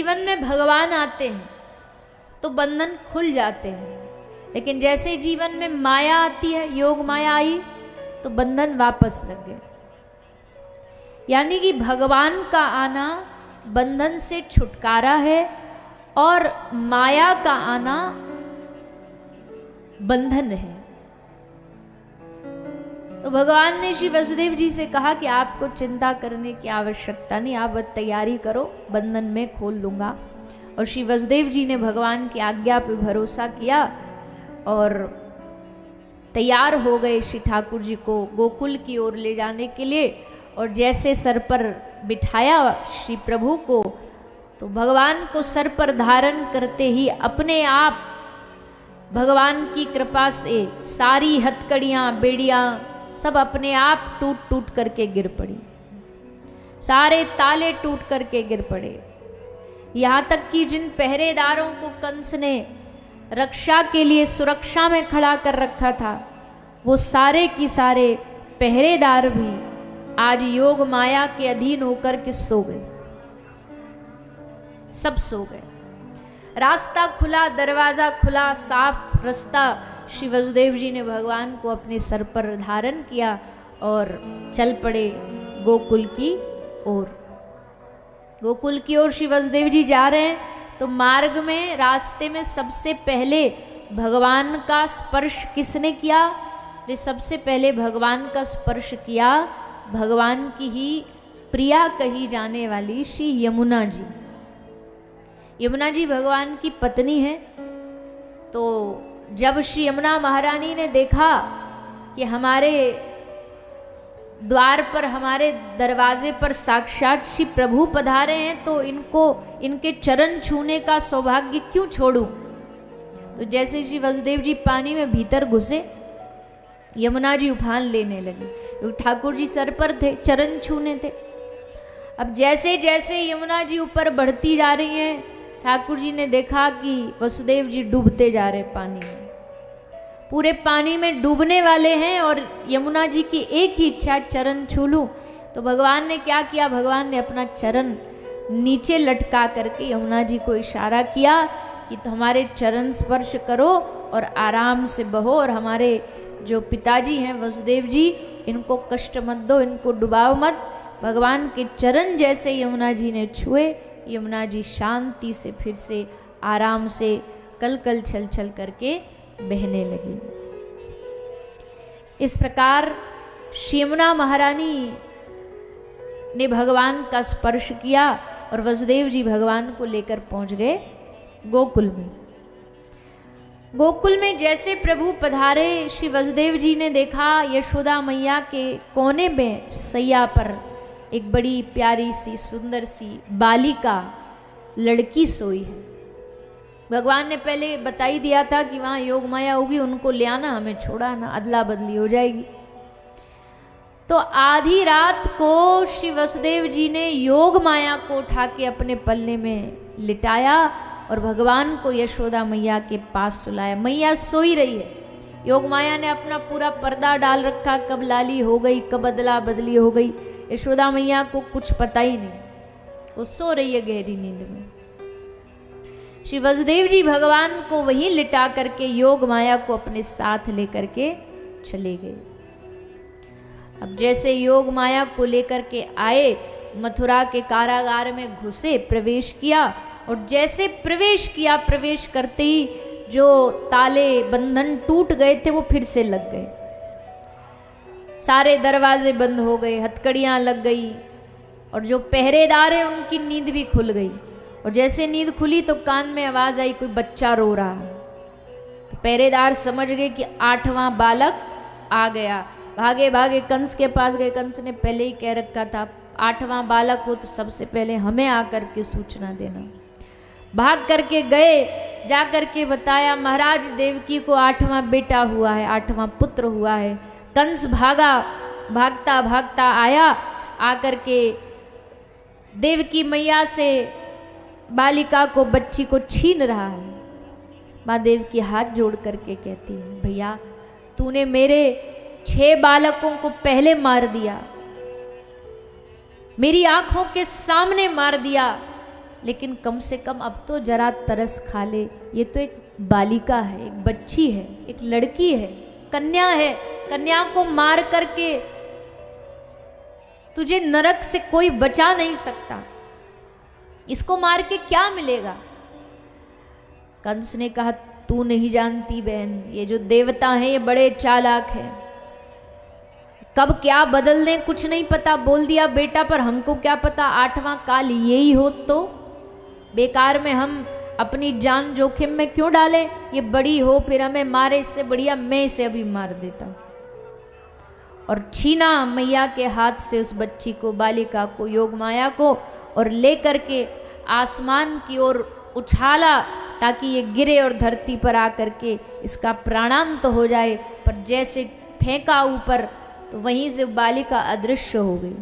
जीवन में भगवान आते हैं तो बंधन खुल जाते हैं, लेकिन जैसे जीवन में माया आती है, योग माया आई, तो बंधन वापस लग गए। यानी कि भगवान का आना बंधन से छुटकारा है और माया का आना बंधन है। तो भगवान ने श्री वसुदेव जी से कहा कि आपको चिंता करने की आवश्यकता नहीं, आप बस तैयारी करो, बंधन में खोल लूंगा। और श्री वसुदेव जी ने भगवान की आज्ञा पे भरोसा किया और तैयार हो गए श्री ठाकुर जी को गोकुल की ओर ले जाने के लिए। और जैसे सर पर बिठाया श्री प्रभु को, तो भगवान को सर पर धारण करते ही अपने आप भगवान की कृपा से सारी हथकड़ियाँ बेड़ियाँ सब अपने आप टूट टूट करके गिर पड़ी, सारे ताले टूट करके गिर पड़े। यहाँ तक कि जिन पहरेदारों को कंस ने रक्षा के लिए सुरक्षा में खड़ा कर रखा था, वो सारे की सारे पहरेदार भी आज योग माया के अधीन होकर के सो गए, सब सो गए। रास्ता खुला, दरवाजा खुला, साफ रास्ता। श्री वसुदेव जी ने भगवान को अपने सर पर धारण किया और चल पड़े गोकुल की ओर। गोकुल की ओर श्री वसुदेव जी जा रहे हैं, तो मार्ग में, रास्ते में सबसे पहले भगवान का स्पर्श किसने किया? वे सबसे पहले भगवान का स्पर्श किया भगवान की ही प्रिया कही जाने वाली श्री यमुना जी। यमुना जी भगवान की पत्नी है। तो जब श्री यमुना महारानी ने देखा कि हमारे द्वार पर, हमारे दरवाजे पर साक्षात श्री प्रभु पधारे हैं, तो इनको, इनके चरण छूने का सौभाग्य क्यों छोड़ूं। तो जैसे श्री वसुदेव जी पानी में भीतर घुसे, यमुना जी उफान लेने लगी, क्योंकि ठाकुर जी सर पर थे, चरण छूने थे। अब जैसे जैसे यमुना जी ऊपर बढ़ती जा रही हैं, ठाकुर जी ने देखा कि वसुदेव जी डूबते जा रहे पानी में, पूरे पानी में डूबने वाले हैं, और यमुना जी की एक ही इच्छा, चरण छू लूं। तो भगवान ने क्या किया? भगवान ने अपना चरण नीचे लटका करके यमुना जी को इशारा किया कि तो हमारे चरण स्पर्श करो और आराम से बहो, और हमारे जो पिताजी हैं वसुदेव जी, इनको कष्ट मत दो, इनको डुबाओ मत। भगवान के चरण जैसे यमुना जी ने छुए, यमुना जी शांति से फिर से आराम से कल कल छल छल करके बहने लगी। इस प्रकार श्री यमुना महारानी ने भगवान का स्पर्श किया और वसुदेव जी भगवान को लेकर पहुंच गए गोकुल में। गोकुल में जैसे प्रभु पधारे, श्री वसुदेव जी ने देखा यशोदा मैया के कोने में सैया पर एक बड़ी प्यारी सी सुंदर सी बालिका लड़की सोई है। भगवान ने पहले बता ही दिया था कि वहाँ योग माया होगी, उनको ले आना, हमें छोड़ाना, अदला बदली हो जाएगी। तो आधी रात को श्री वसुदेव जी ने योग माया को उठा के अपने पल्ले में लिटाया और भगवान को यशोदा मैया के पास सुलाया। मैया सोई रही है, योग माया ने अपना पूरा पर्दा डाल रखा, कब लाली हो गई, कब अदला बदली हो गई, यशोदा मैया को कुछ पता ही नहीं, वो सो रही है गहरी नींद में। श्री वसुदेव जी भगवान को वहीं लिटा करके योग माया को अपने साथ लेकर के चले गए। अब जैसे योग माया को लेकर के आए, मथुरा के कारागार में घुसे, प्रवेश किया, और जैसे प्रवेश किया, प्रवेश करते ही जो ताले बंधन टूट गए थे वो फिर से लग गए, सारे दरवाजे बंद हो गए, हथकड़ियाँ लग गई, और जो पहरेदार हैं उनकी नींद भी खुल गई। और जैसे नींद खुली तो कान में आवाज आई कोई बच्चा रो रहा है। तो पहरेदार समझ गए कि 8वां बालक आ गया। भागे भागे कंस के पास गए। कंस ने पहले ही कह रखा था 8वां बालक हो तो सबसे पहले हमें आकर के सूचना देना। भाग करके गए, जा करके बताया महाराज देवकी को 8वां बेटा हुआ है, 8वां पुत्र हुआ है। कंस भागा, भागता भागता आया, आकर के देवकी मैया से बालिका को, बच्ची को छीन रहा है। माँ देवकी हाथ जोड़ करके कहती है भैया तूने मेरे 6 बालकों को पहले मार दिया, मेरी आंखों के सामने मार दिया, लेकिन कम से कम अब तो जरा तरस खा ले। ये तो एक बालिका है, एक बच्ची है, एक लड़की है, कन्या है। कन्या को मार करके तुझे नरक से कोई बचा नहीं सकता, इसको मार के क्या मिलेगा? कंस ने कहा, तू नहीं जानती बहन, ये जो देवता हैं ये बड़े चालाक हैं, कब क्या बदल दें कुछ नहीं पता। बोल दिया बेटा, पर हमको क्या पता 8वां काल यही हो तो बेकार में हम अपनी जान जोखिम में क्यों डालें? ये बड़ी हो फिर हमें मारे, इससे बढ़िया मैं इसे अभी मार देता। और छीना मैया के हाथ से उस बच्ची को, बालिका को, योग माया को, और लेकर के आसमान की ओर उछाला ताकि ये गिरे और धरती पर आकर के इसका प्राणांत हो जाए। पर जैसे फेंका ऊपर तो वहीं से बालिका अदृश्य हो गई।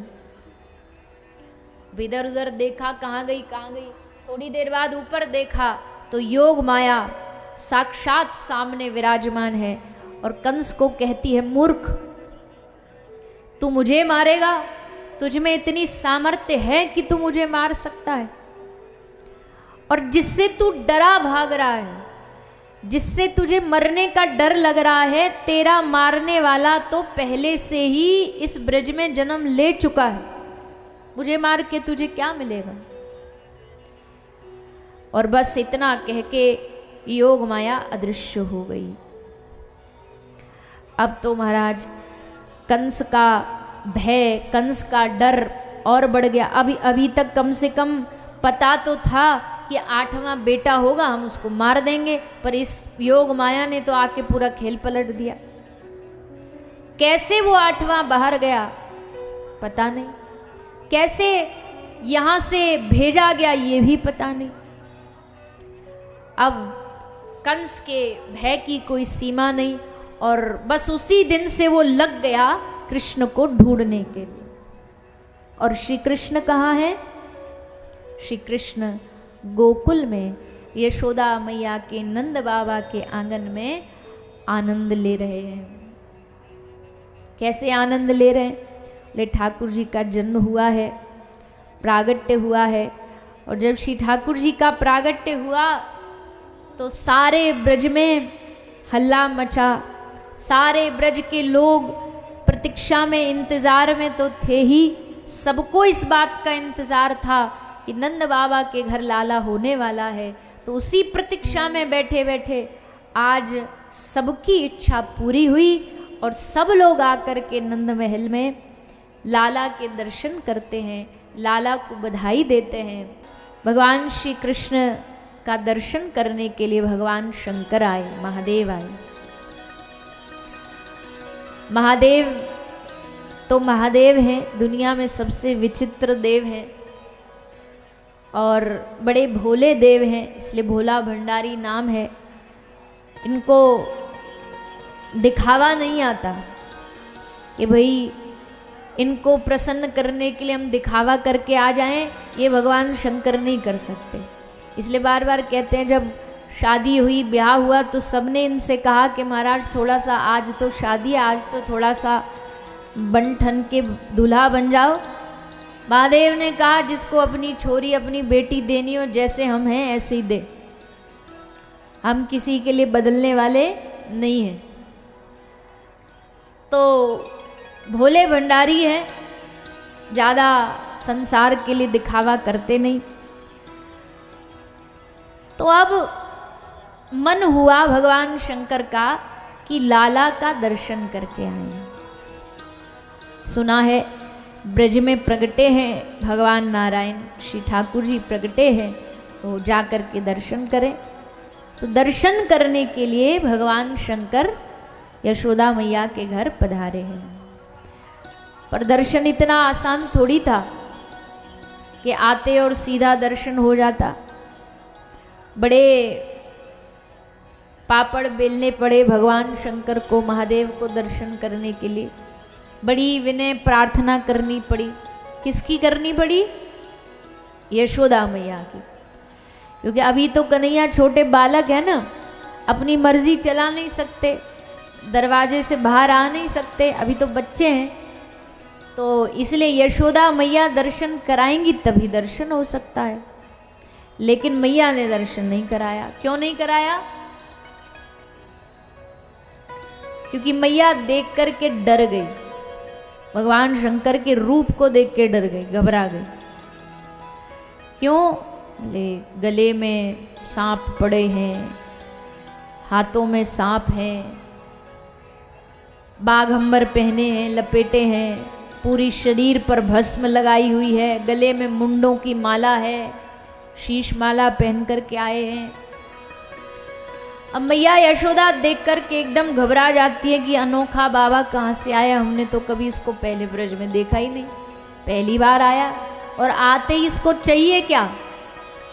इधर उधर देखा, कहाँ गई कहाँ गई। थोड़ी देर बाद ऊपर देखा तो योग माया साक्षात सामने विराजमान है और कंस को कहती है, मूर्ख, तू मुझे मारेगा? तुझ में इतनी सामर्थ्य है कि तू मुझे मार सकता है? और जिससे तू डरा भाग रहा है, जिससे तुझे मरने का डर लग रहा है, तेरा मारने वाला तो पहले से ही इस ब्रज में जन्म ले चुका है, मुझे मार के तुझे क्या मिलेगा? और बस इतना कह के योग माया अदृश्य हो गई। अब तो महाराज कंस का भय, कंस का डर और बढ़ गया। अभी तक कम से कम पता तो था कि 8वां बेटा होगा, हम उसको मार देंगे, पर इस योग माया ने तो आके पूरा खेल पलट दिया। कैसे वो 8वां बाहर गया पता नहीं, कैसे यहां से भेजा गया ये भी पता नहीं। अब कंस के भय की कोई सीमा नहीं, और बस उसी दिन से वो लग गया कृष्ण को ढूंढने के लिए। और श्री कृष्ण कहाँ हैं? श्री कृष्ण गोकुल में यशोदा मैया के नंद बाबा के आंगन में आनंद ले रहे हैं। कैसे आनंद ले रहे हैं? ले ठाकुर जी का जन्म हुआ है, प्रागट्य हुआ है, और जब श्री ठाकुर जी का प्रागट्य हुआ तो सारे ब्रज में हल्ला मचा। सारे ब्रज के लोग प्रतीक्षा में, इंतजार में तो थे ही, सबको इस बात का इंतजार था कि नंद बाबा के घर लाला होने वाला है। तो उसी प्रतीक्षा में बैठे बैठे आज सबकी इच्छा पूरी हुई और सब लोग आकर के नंद महल में लाला के दर्शन करते हैं, लाला को बधाई देते हैं। भगवान श्री कृष्ण का दर्शन करने के लिए भगवान शंकर आए, महादेव आए। महादेव तो महादेव हैं, दुनिया में सबसे विचित्र देव हैं और बड़े भोले देव हैं, इसलिए भोला भंडारी नाम है। इनको दिखावा नहीं आता कि भाई इनको प्रसन्न करने के लिए हम दिखावा करके आ जाएं, ये भगवान शंकर नहीं कर सकते। इसलिए बार बार कहते हैं, जब शादी हुई, ब्याह हुआ, तो सबने इनसे कहा कि महाराज थोड़ा सा, आज तो शादी है, आज तो थोड़ा सा बन ठन के दूल्हा बन जाओ। महादेव ने कहा, जिसको अपनी छोरी, अपनी बेटी देनी हो, जैसे हम हैं ऐसे ही दे, हम किसी के लिए बदलने वाले नहीं हैं। तो भोले भंडारी हैं, ज़्यादा संसार के लिए दिखावा करते नहीं। तो अब मन हुआ भगवान शंकर का कि लाला का दर्शन करके आए। सुना है ब्रज में प्रगटे हैं भगवान नारायण, श्री ठाकुर जी प्रगटे हैं, तो जा कर के दर्शन करें। तो दर्शन करने के लिए भगवान शंकर यशोदा मैया के घर पधारे हैं। पर दर्शन इतना आसान थोड़ी था कि आते और सीधा दर्शन हो जाता। बड़े पापड़ बेलने पड़े भगवान शंकर को, महादेव को दर्शन करने के लिए। बड़ी विनय प्रार्थना करनी पड़ी। किसकी करनी पड़ी? यशोदा मैया की, क्योंकि अभी तो कन्हैया छोटे बालक है ना, अपनी मर्जी चला नहीं सकते, दरवाजे से बाहर आ नहीं सकते, अभी तो बच्चे हैं। तो इसलिए यशोदा मैया दर्शन कराएंगी तभी दर्शन हो सकता है। लेकिन मैया ने दर्शन नहीं कराया। क्यों नहीं कराया? क्योंकि मैया देख करके डर गई, भगवान शंकर के रूप को देख के डर गई, घबरा गई। क्यों? बोले गले में सांप पड़े हैं, हाथों में सांप हैं, बाघंबर पहने हैं, लपेटे हैं, पूरी शरीर पर भस्म लगाई हुई है, गले में मुंडों की माला है, शीश माला पहन करके आए हैं। अब मैया यशोदा देख करके एकदम घबरा जाती है कि अनोखा बाबा कहाँ से आया, हमने तो कभी इसको पहले ब्रज में देखा ही नहीं, पहली बार आया। और आते ही इसको चाहिए क्या?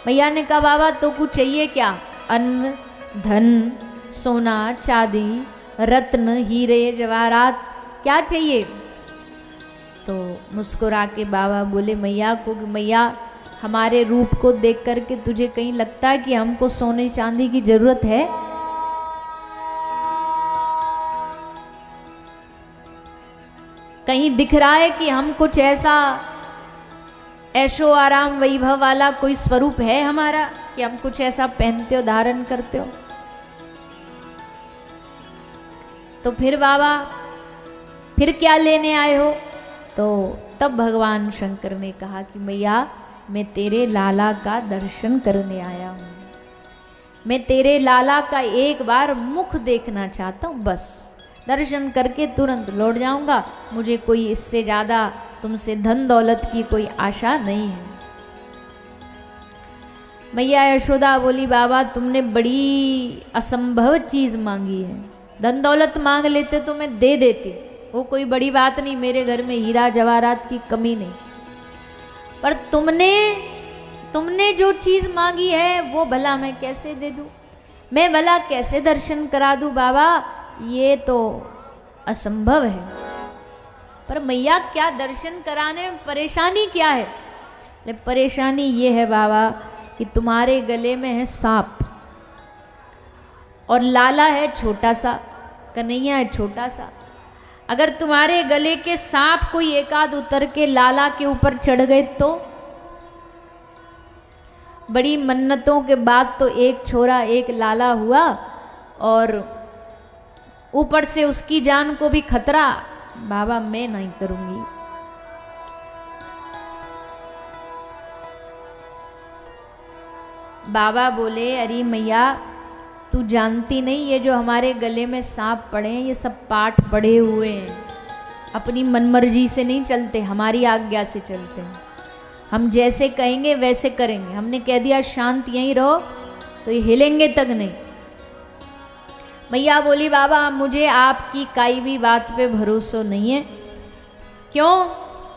मैया ने कहा बाबा तो कुछ चाहिए क्या? अन्न, धन, सोना, चांदी, रत्न, हीरे, जवाहरात, क्या चाहिए? तो मुस्कुरा के बाबा बोले मैया को कि मैया हमारे रूप को देख करके तुझे कहीं लगता है कि हमको सोने चांदी की जरूरत है? कहीं दिख रहा है कि हम कुछ ऐसा ऐशो आराम वैभव वाला कोई स्वरूप है हमारा कि हम कुछ ऐसा पहनते हो, धारण करते हो? तो फिर बाबा फिर क्या लेने आए हो? तो तब भगवान शंकर ने कहा कि मैया मैं तेरे लाला का दर्शन करने आया हूँ, मैं तेरे लाला का एक बार मुख देखना चाहता हूँ, बस दर्शन करके तुरंत लौट जाऊंगा, मुझे कोई इससे ज़्यादा तुमसे धन दौलत की कोई आशा नहीं है। मैया यशोदा बोली बाबा तुमने बड़ी असंभव चीज़ मांगी है, धन दौलत मांग लेते तो मैं दे देती, वो कोई बड़ी बात नहीं, मेरे घर में हीरा जवाहरात की कमी नहीं, पर तुमने जो चीज़ मांगी है वो भला मैं कैसे दे दूँ, मैं भला कैसे दर्शन करा दूँ बाबा, ये तो असंभव है। पर मैया क्या दर्शन कराने में परेशानी क्या है? ले परेशानी ये है बाबा कि तुम्हारे गले में है सांप और लाला है छोटा सा, कन्हैया है छोटा सा, अगर तुम्हारे गले के सांप कोई एकाध उतर के लाला के ऊपर चढ़ गए तो? बड़ी मन्नतों के बाद तो एक छोरा एक लाला हुआ और ऊपर से उसकी जान को भी खतरा, बाबा मैं नहीं करूंगी। बाबा बोले अरे मैया तू जानती नहीं, ये जो हमारे गले में सांप पड़े हैं ये सब पाठ पढ़े हुए हैं, अपनी मनमर्जी से नहीं चलते, हमारी आज्ञा से चलते हैं, हम जैसे कहेंगे वैसे करेंगे, हमने कह दिया शांत यहीं रहो तो ये हिलेंगे तक नहीं। मैया बोली बाबा मुझे आपकी काई भी बात पे भरोसा नहीं है। क्यों?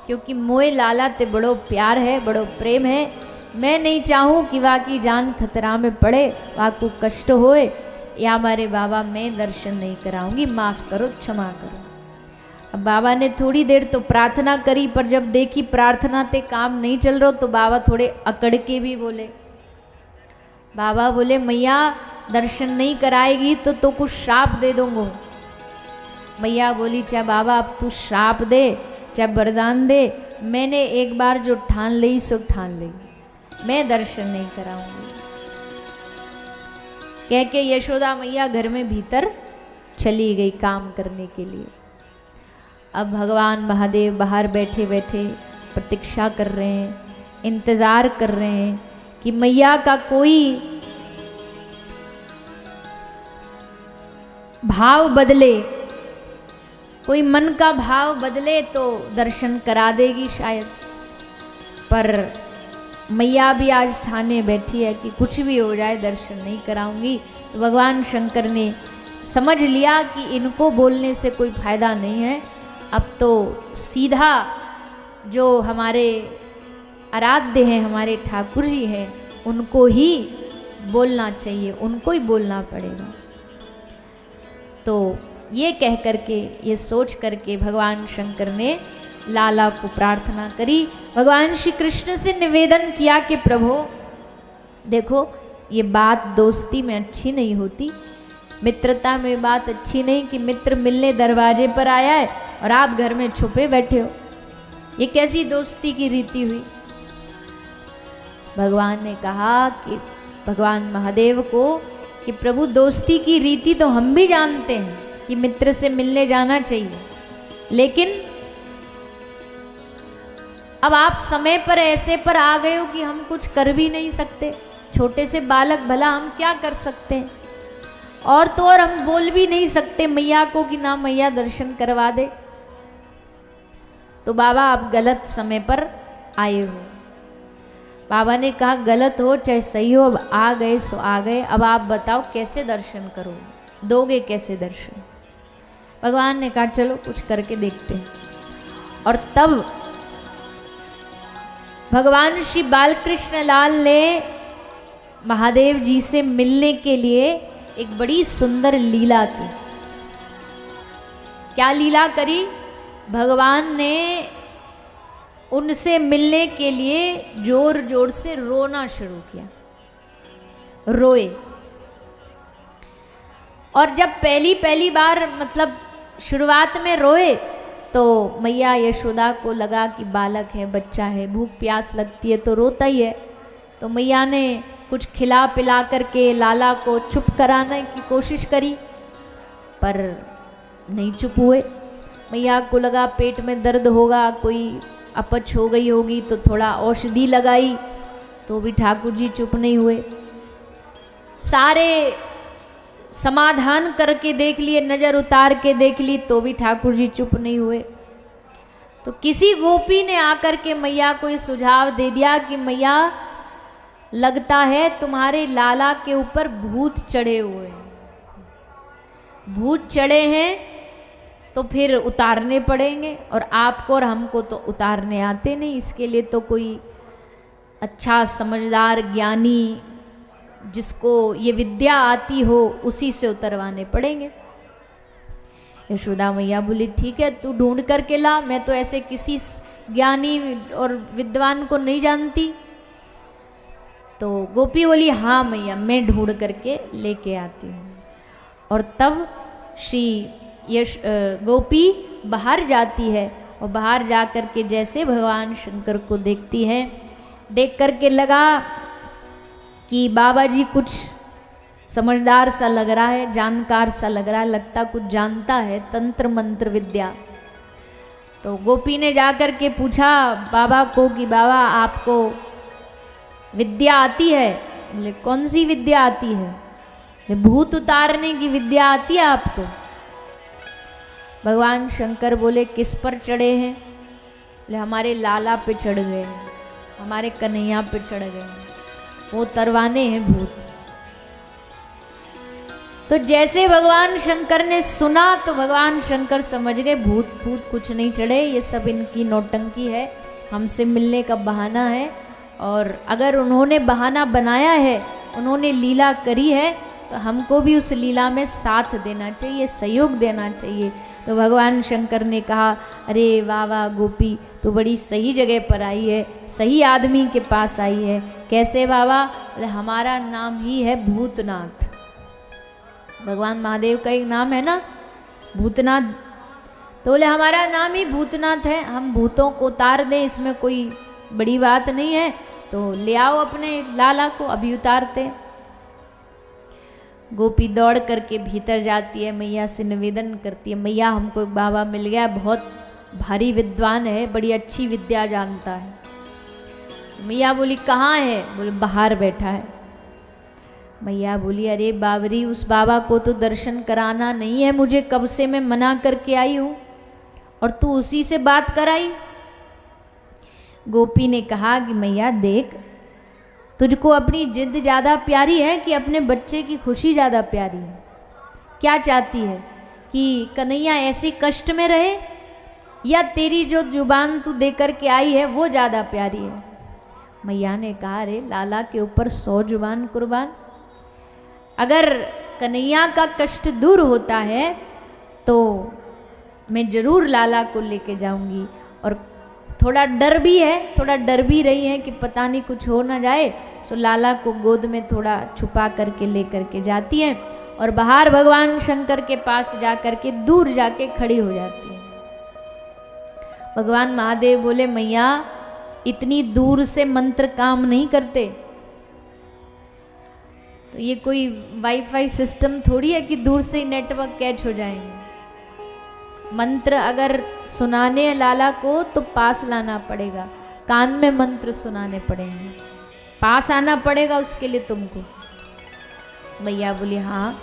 क्योंकि मोए लाला ते बड़ो प्यार है, बड़ो प्रेम है, मैं नहीं चाहूँ कि वहाँ की जान खतरा में पड़े, वहाँ को कष्ट होए, या हमारे बाबा मैं दर्शन नहीं कराऊंगी, माफ़ करो, क्षमा करो। अब बाबा ने थोड़ी देर तो प्रार्थना करी, पर जब देखी प्रार्थना ते काम नहीं चल रहा तो बाबा थोड़े अकड़ के भी बोले। बाबा बोले मैया दर्शन नहीं कराएगी तो कुछ श्राप दे दूंगा। मैया बोली चाहे बाबा अब तू श्राप दे चाहे वरदान दे, मैंने एक बार जो ठान ली सो ठान ली, मैं दर्शन नहीं कराऊंगी। कह के यशोदा मैया घर में भीतर चली गई काम करने के लिए। अब भगवान महादेव बाहर बैठे बैठे प्रतीक्षा कर रहे हैं, इंतज़ार कर रहे हैं कि मैया का कोई भाव बदले, कोई मन का भाव बदले तो दर्शन करा देगी शायद। पर मैया भी आज ठाने बैठी है कि कुछ भी हो जाए दर्शन नहीं कराऊंगी। तो भगवान शंकर ने समझ लिया कि इनको बोलने से कोई फायदा नहीं है, अब तो सीधा जो हमारे आराध्य हैं, हमारे ठाकुर जी हैं, उनको ही बोलना चाहिए, उनको ही बोलना पड़ेगा। तो ये कह करके, ये सोच करके भगवान शंकर ने लाला को प्रार्थना करी। भगवान श्री कृष्ण से निवेदन किया कि प्रभु देखो ये बात दोस्ती में अच्छी नहीं होती, मित्रता में बात अच्छी नहीं कि मित्र मिलने दरवाजे पर आया है और आप घर में छुपे बैठे हो, ये कैसी दोस्ती की रीति हुई। भगवान ने कहा कि भगवान महादेव को कि प्रभु दोस्ती की रीति तो हम भी जानते हैं कि मित्र से मिलने जाना चाहिए, लेकिन अब आप समय पर ऐसे पर आ गए हो कि हम कुछ कर भी नहीं सकते। छोटे से बालक भला हम क्या कर सकते हैं, और तो और हम बोल भी नहीं सकते मैया को कि ना मैया दर्शन करवा दे। तो बाबा आप गलत समय पर आए हो। बाबा ने कहा गलत हो चाहे सही हो, अब आ गए सो आ गए, अब आप बताओ कैसे दर्शन करो, दोगे कैसे दर्शन। भगवान ने कहा चलो कुछ करके देखते हैं। और तब भगवान श्री बालकृष्ण लाल ने महादेव जी से मिलने के लिए एक बड़ी सुंदर लीला की। क्या लीला करी? भगवान ने उनसे मिलने के लिए जोर जोर से रोना शुरू किया, रोए। और जब पहली पहली बार मतलब शुरुआत में रोए तो मैया यशोदा को लगा कि बालक है, बच्चा है, भूख प्यास लगती है तो रोता ही है। तो मैया ने कुछ खिला पिला करके लाला को चुप कराने की कोशिश करी, पर नहीं चुप हुए। मैया को लगा पेट में दर्द होगा, कोई अपच हो गई होगी, तो थोड़ा औषधि लगाई तो भी ठाकुर जी चुप नहीं हुए। सारे समाधान करके देख लिए, नज़र उतार के देख ली तो भी ठाकुर जी चुप नहीं हुए। तो किसी गोपी ने आकर के मैया को ये सुझाव दे दिया कि मैया लगता है तुम्हारे लाला के ऊपर भूत चढ़े हुए हैं, भूत चढ़े हैं तो फिर उतारने पड़ेंगे, और आपको और हमको तो उतारने आते नहीं, इसके लिए तो कोई अच्छा समझदार ज्ञानी जिसको ये विद्या आती हो उसी से उतरवाने पड़ेंगे। यशोदा मैया बोली ठीक है तू ढूंढ करके ला, मैं तो ऐसे किसी ज्ञानी और विद्वान को नहीं जानती। तो गोपी बोली हाँ मैया मैं ढूंढ करके लेके आती हूँ। और तब श्री गोपी बाहर जाती है, और बाहर जा कर के जैसे भगवान शंकर को देखती है, देख करके लगा कि बाबा जी कुछ समझदार सा लग रहा है, जानकार सा लग रहा है, लगता कुछ जानता है तंत्र मंत्र विद्या। तो गोपी ने जा कर के पूछा बाबा को कि बाबा आपको विद्या आती है? बोले कौन सी विद्या आती है? भूत उतारने की विद्या आती है आपको? भगवान शंकर बोले किस पर चढ़े हैं? बोले हमारे लाला पे चढ़ गए हैं, हमारे कन्हैया पे चढ़ गए हैं, वो तरवाने हैं भूत। तो जैसे भगवान शंकर ने सुना तो भगवान शंकर समझ गए भूत भूत कुछ नहीं चढ़े, ये सब इनकी नौटंकी है, हमसे मिलने का बहाना है। और अगर उन्होंने बहाना बनाया है, उन्होंने लीला करी है, तो हमको भी उस लीला में साथ देना चाहिए, सहयोग देना चाहिए। तो भगवान शंकर ने कहा अरे वाह वाह गोपी तो बड़ी सही जगह पर आई है, सही आदमी के पास आई है। कैसे बाबा? बोले हमारा नाम ही है भूतनाथ। भगवान महादेव का एक नाम है ना भूतनाथ। तो बोले हमारा नाम ही भूतनाथ है, हम भूतों को उतार दें इसमें कोई बड़ी बात नहीं है, तो ले आओ अपने लाला को, अभी उतारते। गोपी दौड़ करके भीतर जाती है, मैया से निवेदन करती है मैया हमको एक बाबा मिल गया, बहुत भारी विद्वान है, बड़ी अच्छी विद्या जानता है। मैया बोली कहाँ है? बोले बाहर बैठा है। मैया बोली अरे बाबरी उस बाबा को तो दर्शन कराना नहीं है मुझे, कब से मैं मना करके आई हूँ और तू उसी से बात कराई। गोपी ने कहा कि मैया देख तुझको अपनी जिद ज़्यादा प्यारी है कि अपने बच्चे की खुशी ज़्यादा प्यारी है? क्या चाहती है कि कन्हैया ऐसे कष्ट में रहे, या तेरी जो जुबान तू दे कर के आई है वो ज़्यादा प्यारी है? मैया ने कहा अरे लाला के ऊपर 100 जुबान कुर्बान, अगर कन्हैया का कष्ट दूर होता है तो मैं ज़रूर लाला को लेके जाऊंगी। और थोड़ा डर भी है, थोड़ा डर भी रही है कि पता नहीं कुछ हो ना जाए, सो लाला को गोद में थोड़ा छुपा करके ले करके जाती हैं और बाहर भगवान शंकर के पास जा करके दूर जाके खड़ी हो जाती है। भगवान महादेव बोले मैया इतनी दूर से मंत्र काम नहीं करते। तो ये कोई वाईफाई सिस्टम थोड़ी है कि दूर से ही नेटवर्क कैच हो जाएंगे। मंत्र अगर सुनाने लाला को तो पास लाना पड़ेगा, कान में मंत्र सुनाने पड़ेंगे, पास आना पड़ेगा उसके लिए तुमको। मैया बोली हाँ,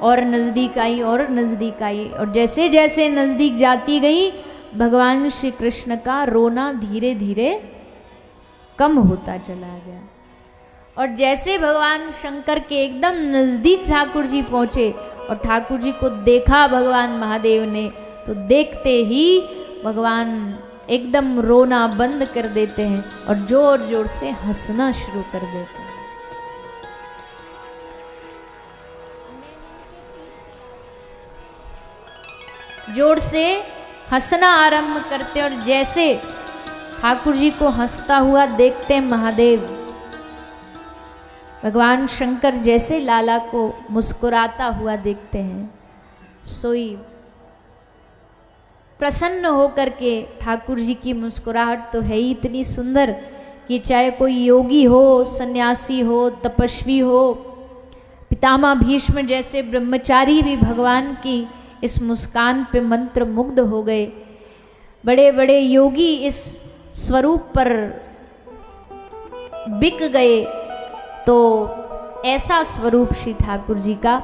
और नज़दीक आई और नज़दीक आई, और जैसे जैसे नज़दीक जाती गई भगवान श्री कृष्ण का रोना धीरे धीरे कम होता चला गया। और जैसे भगवान शंकर के एकदम नज़दीक ठाकुर जी पहुँचे और ठाकुर जी को देखा भगवान महादेव ने, तो देखते ही भगवान एकदम रोना बंद कर देते हैं और जोर जोर से हंसना शुरू कर देते हैं। जोर से हंसना आरंभ करते और जैसे ठाकुर जी को हंसता हुआ देखते महादेव, भगवान शंकर जैसे लाला को मुस्कुराता हुआ देखते हैं, सोई प्रसन्न होकर के ठाकुर जी की मुस्कुराहट तो है ही इतनी सुंदर कि चाहे कोई योगी हो, सन्यासी हो, तपस्वी हो, पितामह भीष्म जैसे ब्रह्मचारी भी भगवान की इस मुस्कान पे मंत्र मुग्ध हो गए। बड़े बड़े योगी इस स्वरूप पर बिक गए। तो ऐसा स्वरूप श्री ठाकुर जी का